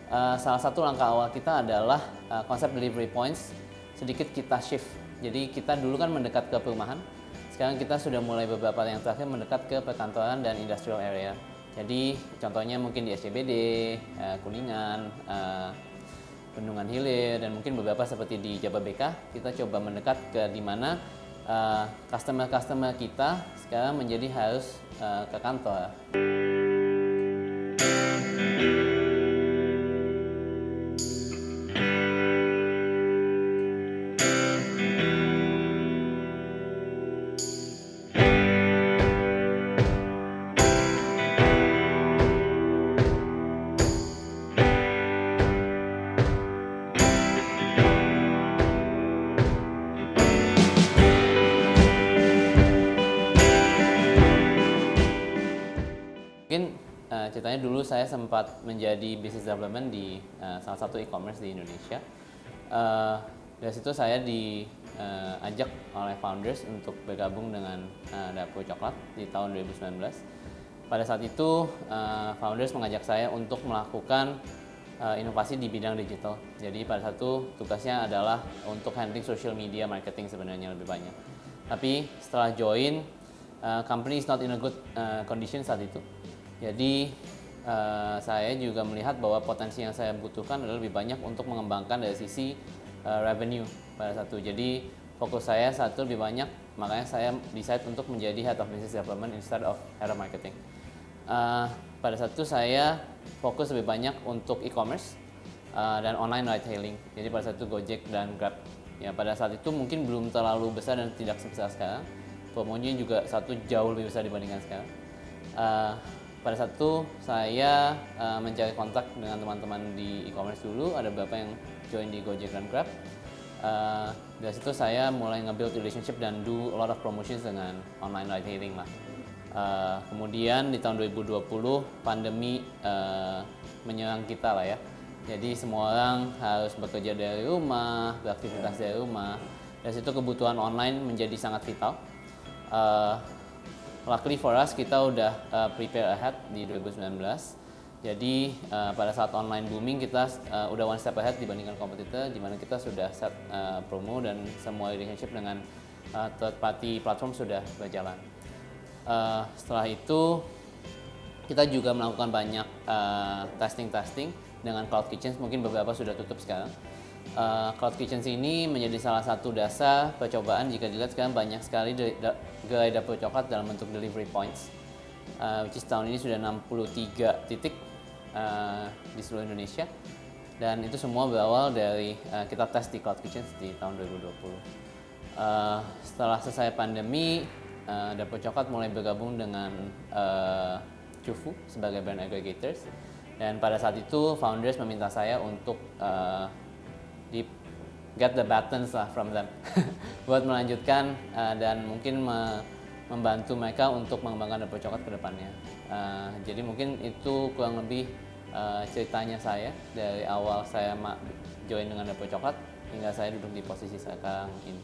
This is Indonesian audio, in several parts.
salah satu langkah awal kita adalah konsep delivery points sedikit kita shift. Jadi kita dulu kan mendekat ke perumahan, sekarang kita sudah mulai beberapa yang terakhir mendekat ke perkantoran dan industrial area. Jadi contohnya mungkin di SCBD, Kuningan, Bendungan Hilir, dan mungkin beberapa seperti di Jababeka, kita coba mendekat ke di mana customer-customer kita sekarang menjadi harus ke kantor. Mungkin ceritanya dulu saya sempat menjadi business development di salah satu e-commerce di Indonesia. Dari situ saya diajak oleh founders untuk bergabung dengan Dapur Coklat di tahun 2019. Pada saat itu founders mengajak saya untuk melakukan inovasi di bidang digital. Jadi pada saat itu tugasnya adalah untuk handling social media marketing sebenarnya lebih banyak. Tapi setelah join, company is not in a good condition saat itu. Jadi saya juga melihat bahwa potensi yang saya butuhkan adalah lebih banyak untuk mengembangkan dari sisi revenue pada saat itu. Jadi fokus saya saat itu lebih banyak, makanya saya decide untuk menjadi head of business development instead of head of marketing. Pada saat itu saya fokus lebih banyak untuk e-commerce dan online ride hailing. Jadi pada saat itu Gojek dan Grab. Ya pada saat itu mungkin belum terlalu besar dan tidak sebesar sekarang. Promonya juga satu jauh lebih besar dibandingkan sekarang. Pada saat itu saya mencari kontak dengan teman-teman di e-commerce dulu, ada beberapa yang join di Gojek dan Grab. Dari situ saya mulai nge-build relationship dan do a lot of promotions dengan online ride hailing lah. Kemudian di tahun 2020 pandemi menyerang kita lah ya. Jadi semua orang harus bekerja dari rumah, beraktivitas dari rumah. Dari situ kebutuhan online menjadi sangat vital. Luckily for us, kita udah prepare ahead di 2019. Jadi pada saat online booming kita udah one step ahead dibandingkan kompetitor, di mana kita sudah set promo dan semua relationship dengan third party platform sudah berjalan. Setelah itu kita juga melakukan banyak testing dengan Cloud Kitchens, mungkin beberapa sudah tutup sekarang. Cloud Kitchens ini menjadi salah satu dasar percobaan. Jika dilihat sekarang banyak sekali gerai Dapur Coklat dalam bentuk delivery points, which is tahun ini sudah 63 titik di seluruh Indonesia, dan itu semua berawal dari kita tes di Cloud Kitchens di tahun 2020. Setelah selesai pandemi, Dapur Coklat mulai bergabung dengan Cufu sebagai brand aggregators, dan pada saat itu founders meminta saya untuk get the batons lah from them buat melanjutkan dan mungkin membantu mereka untuk mengembangkan Dapur Coklat ke depannya. Jadi mungkin itu kurang lebih ceritanya saya dari awal saya join dengan Dapur Coklat hingga saya duduk di posisi sekarang ini.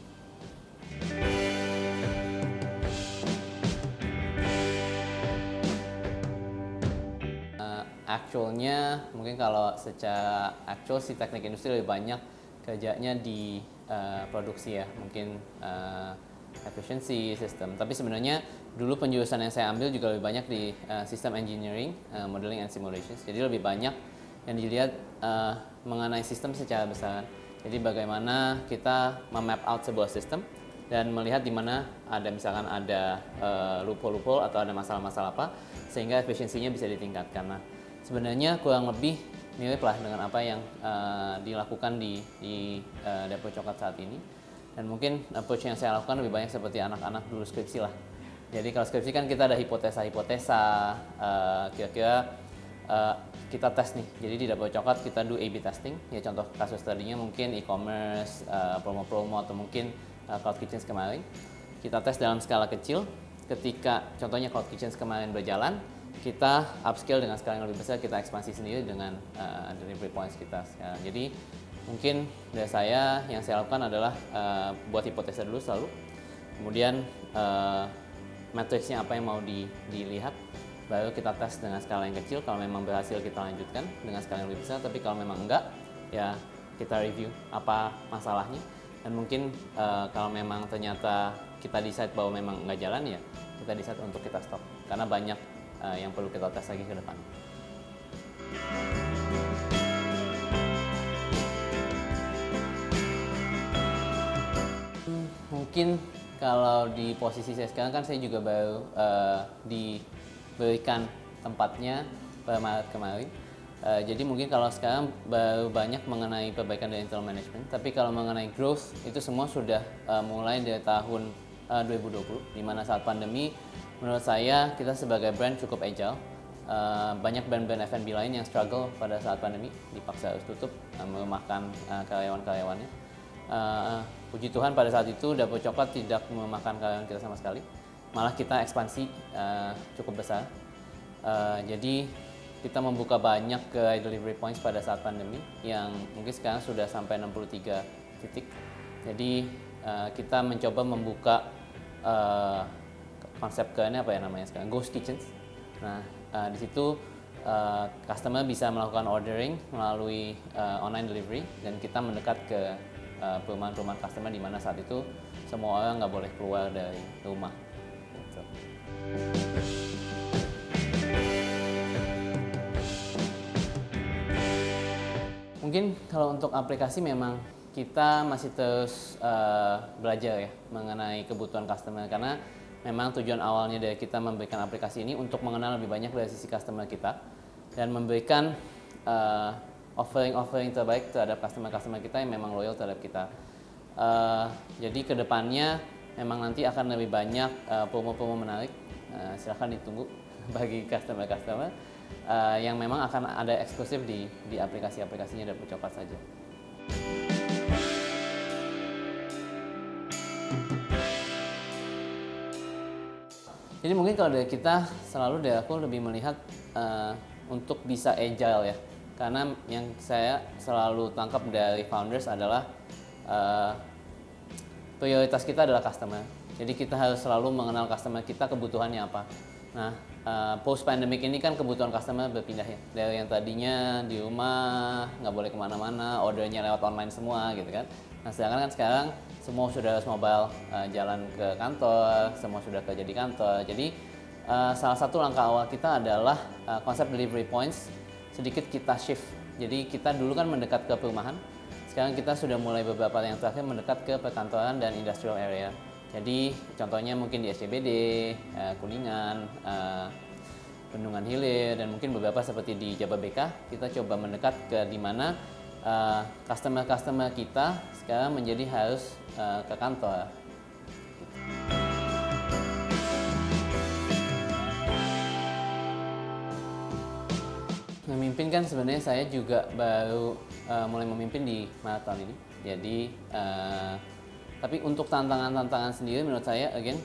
Actualnya mungkin kalau secara actual si teknik industri lebih banyak kerjanya di produksi ya, mungkin efficiency sistem. Tapi sebenarnya dulu penjurusan yang saya ambil juga lebih banyak di system engineering, modeling and simulations. Jadi lebih banyak yang dilihat mengenai sistem secara besar. Jadi bagaimana kita map out sebuah sistem dan melihat di mana ada misalkan ada loophole atau ada masalah-masalah apa sehingga efisiensinya bisa ditingkatkan. Nah, sebenarnya kurang lebih mirip lah dengan apa yang dilakukan di Dapur Coklat saat ini. Dan mungkin approach yang saya lakukan lebih banyak seperti anak-anak dulu skripsi lah. Jadi kalau skripsi kan kita ada hipotesa-hipotesa, kira-kira kita tes nih. Jadi di Dapur Coklat kita do A/B testing. Ya contoh kasus tadinya mungkin e-commerce, promo-promo atau mungkin Cloud Kitchens kemarin. Kita tes dalam skala kecil. Ketika contohnya Cloud Kitchens kemarin berjalan, kita upscale dengan skala yang lebih besar, kita ekspansi sendiri dengan delivery points kita sekarang. Jadi mungkin dari saya yang saya lakukan adalah buat hipotesa dulu selalu, kemudian matriksnya apa yang mau dilihat, baru kita tes dengan skala yang kecil. Kalau memang berhasil kita lanjutkan dengan skala yang lebih besar, tapi kalau memang enggak ya kita review apa masalahnya, dan mungkin kalau memang ternyata kita decide bahwa memang enggak jalan, ya kita decide untuk kita stop karena banyak yang perlu kita tes lagi ke depan. Mungkin kalau di posisi saya sekarang kan saya juga baru diberikan tempatnya pada Maret kemarin. Jadi mungkin kalau sekarang baru banyak mengenai perbaikan dari internal management, tapi kalau mengenai growth itu semua sudah mulai dari tahun 2020, di mana saat pandemi menurut saya kita sebagai brand cukup agile. Banyak brand-brand F&B lain yang struggle pada saat pandemi, dipaksa harus tutup, merumahkan karyawan-karyawannya. Puji Tuhan pada saat itu Dapur Coklat tidak merumahkan karyawan kita sama sekali, malah kita ekspansi cukup besar. Jadi kita membuka banyak ke delivery points pada saat pandemi yang mungkin sekarang sudah sampai 63 titik. Jadi kita mencoba membuka konsep ini apa ya namanya sekarang, ghost kitchens. Nah di situ customer bisa melakukan ordering melalui online delivery, dan kita mendekat ke perumahan-perumahan customer di mana saat itu semua orang nggak boleh keluar dari rumah. Gitu. Mungkin kalau untuk aplikasi memang kita masih terus belajar ya mengenai kebutuhan customer, karena memang tujuan awalnya dari kita memberikan aplikasi ini untuk mengenal lebih banyak dari sisi customer kita dan memberikan offering terbaik terhadap customer kita yang memang loyal terhadap kita. Jadi kedepannya memang nanti akan lebih banyak promo-promo menarik. Silahkan ditunggu bagi customer yang memang akan ada eksklusif di aplikasinya Dapur Coklat saja. Jadi mungkin kalau dari kita selalu dari aku lebih melihat untuk bisa agile ya. Karena yang saya selalu tangkap dari founders adalah prioritas kita adalah customer. Jadi kita harus selalu mengenal customer kita kebutuhannya apa. Nah, post pandemic ini kan kebutuhan customer berpindah ya. Dari yang tadinya di rumah nggak boleh kemana-mana, ordernya lewat online semua gitu kan. Nah, sedangkan kan sekarang semua sudah harus mobile, jalan ke kantor, semua sudah kerja di kantor. Jadi salah satu langkah awal kita adalah konsep delivery points sedikit kita shift. Jadi kita dulu kan mendekat ke perumahan, sekarang kita sudah mulai beberapa yang terakhir mendekat ke perkantoran dan industrial area. Jadi contohnya mungkin di SCBD, Kuningan, Bendungan Hilir, dan mungkin beberapa seperti di Jababeka, kita coba mendekat ke di mana customer kita sekarang menjadi harus ke kantor. Memimpin kan sebenarnya saya juga baru mulai memimpin di Maret tahun ini. Jadi tapi untuk tantangan sendiri menurut saya again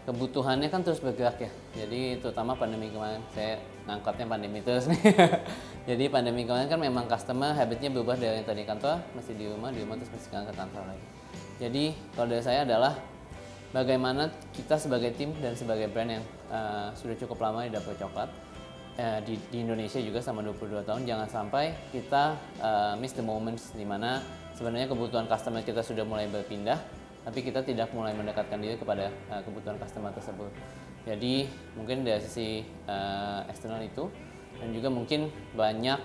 kebutuhannya kan terus bergerak ya. Jadi terutama pandemi kemarin, saya ngangkatnya pandemi terus nih. Jadi pandemi kemarin kan memang customer habitnya berubah dari yang tadi kantor masih di rumah terus masih ke kantor lagi. Jadi kalau dari saya adalah bagaimana kita sebagai tim dan sebagai brand yang sudah cukup lama di Dapur Coklat di Indonesia juga sama 22 tahun, jangan sampai kita miss the moments di mana sebenarnya kebutuhan customer kita sudah mulai berpindah, tapi kita tidak mulai mendekatkan diri kepada kebutuhan customer tersebut. Jadi mungkin dari sisi eksternal itu, dan juga mungkin banyak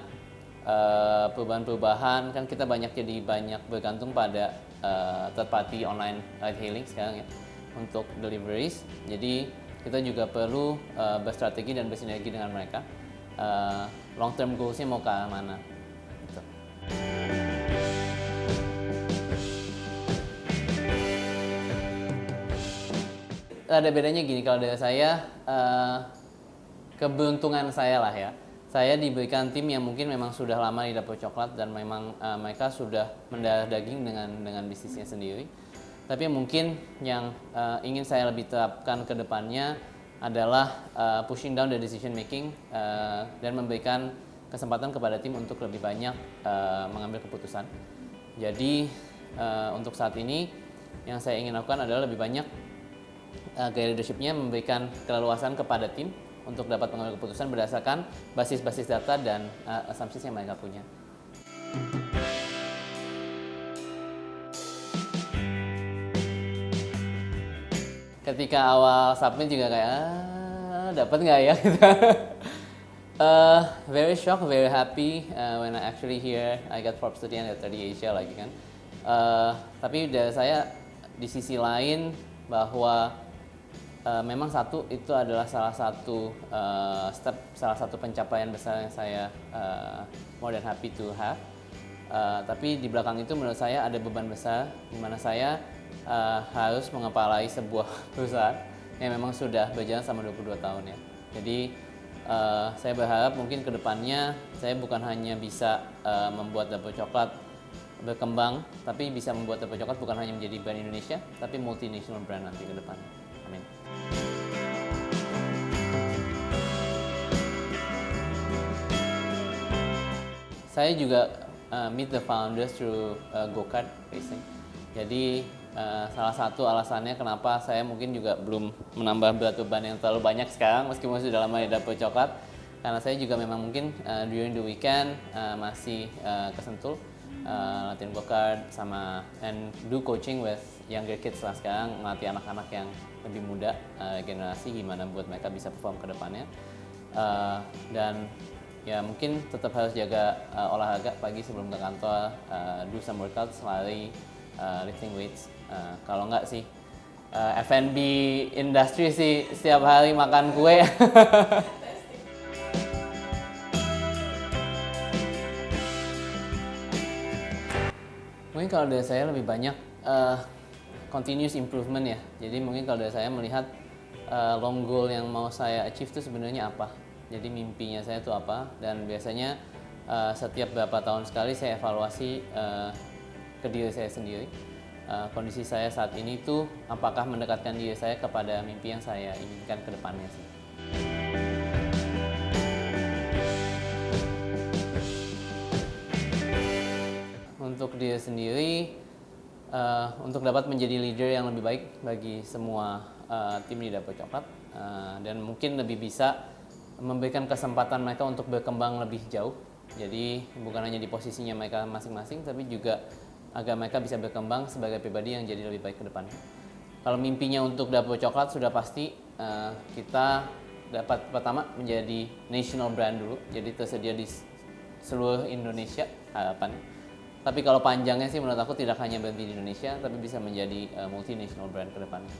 perubahan-perubahan, kan kita banyak bergantung pada third party online ride hailing sekarang ya untuk deliveries. Jadi kita juga perlu berstrategi dan bersinergi dengan mereka. Long term goals-nya mau ke arah mana? Gitu. Ada bedanya gini, kalau dari saya keberuntungan saya lah ya. Saya diberikan tim yang mungkin memang sudah lama di Dapur Coklat dan memang mereka sudah mendarah daging dengan bisnisnya sendiri. Tapi mungkin yang ingin saya lebih terapkan ke depannya adalah pushing down the decision making dan memberikan kesempatan kepada tim untuk lebih banyak mengambil keputusan. Jadi untuk saat ini yang saya ingin lakukan adalah lebih banyak gaya leadership-nya memberikan keleluasan kepada tim untuk dapat mengambil keputusan berdasarkan basis-basis data dan assumptions yang mereka punya. Ketika awal submit juga kayak dapat nggak ya gitu. Very shocked, very happy when I actually hear I got Forbes 30 Under 30 Asia lagi kan. Tapi dari saya di sisi lain bahwa memang satu itu adalah salah satu step, salah satu pencapaian besar yang saya more than happy to have. Tapi di belakang itu menurut saya ada beban besar di mana saya harus mengepalai sebuah perusahaan yang memang sudah berjalan selama 22 tahun ya. Jadi saya berharap mungkin kedepannya saya bukan hanya bisa membuat Dapur Coklat berkembang, tapi bisa membuat Dapur Coklat bukan hanya menjadi brand Indonesia, tapi multinational brand nanti ke depannya. Amin. Saya juga meet the founders through go-kart racing. Jadi salah satu alasannya kenapa saya mungkin juga belum menambah berat beban yang terlalu banyak sekarang meskipun sudah lama di Dapur Coklat, karena saya juga memang mungkin during the weekend masih ke Sentul latihan go-kart sama and do coaching with younger kids lah, sekarang melatih anak-anak yang lebih muda generasi gimana buat mereka bisa perform ke depannya. Dan ya mungkin tetap harus jaga olahraga pagi sebelum ke kantor, do some workouts, lari, lifting weights. Kalau enggak sih F&B industry sih setiap hari makan kue. Mungkin kalau dari saya lebih banyak continuous improvement ya. Jadi mungkin kalau dari saya melihat long goal yang mau saya achieve itu sebenarnya apa. Jadi mimpinya saya itu apa, dan biasanya setiap beberapa tahun sekali saya evaluasi ke diri saya sendiri. Kondisi saya saat ini tuh apakah mendekatkan diri saya kepada mimpi yang saya inginkan ke depannya sih. Untuk diri sendiri, untuk dapat menjadi leader yang lebih baik bagi semua tim di Dapur Coklat, dan mungkin lebih bisa memberikan kesempatan mereka untuk berkembang lebih jauh. Jadi bukan hanya di posisinya mereka masing-masing, tapi juga agar mereka bisa berkembang sebagai pribadi yang jadi lebih baik ke depan. Kalau mimpinya untuk Dapur Coklat sudah pasti kita dapat pertama menjadi national brand dulu, jadi tersedia di seluruh Indonesia harapan. Tapi kalau panjangnya sih menurut aku tidak hanya berhenti di Indonesia, tapi bisa menjadi multinational brand ke depannya.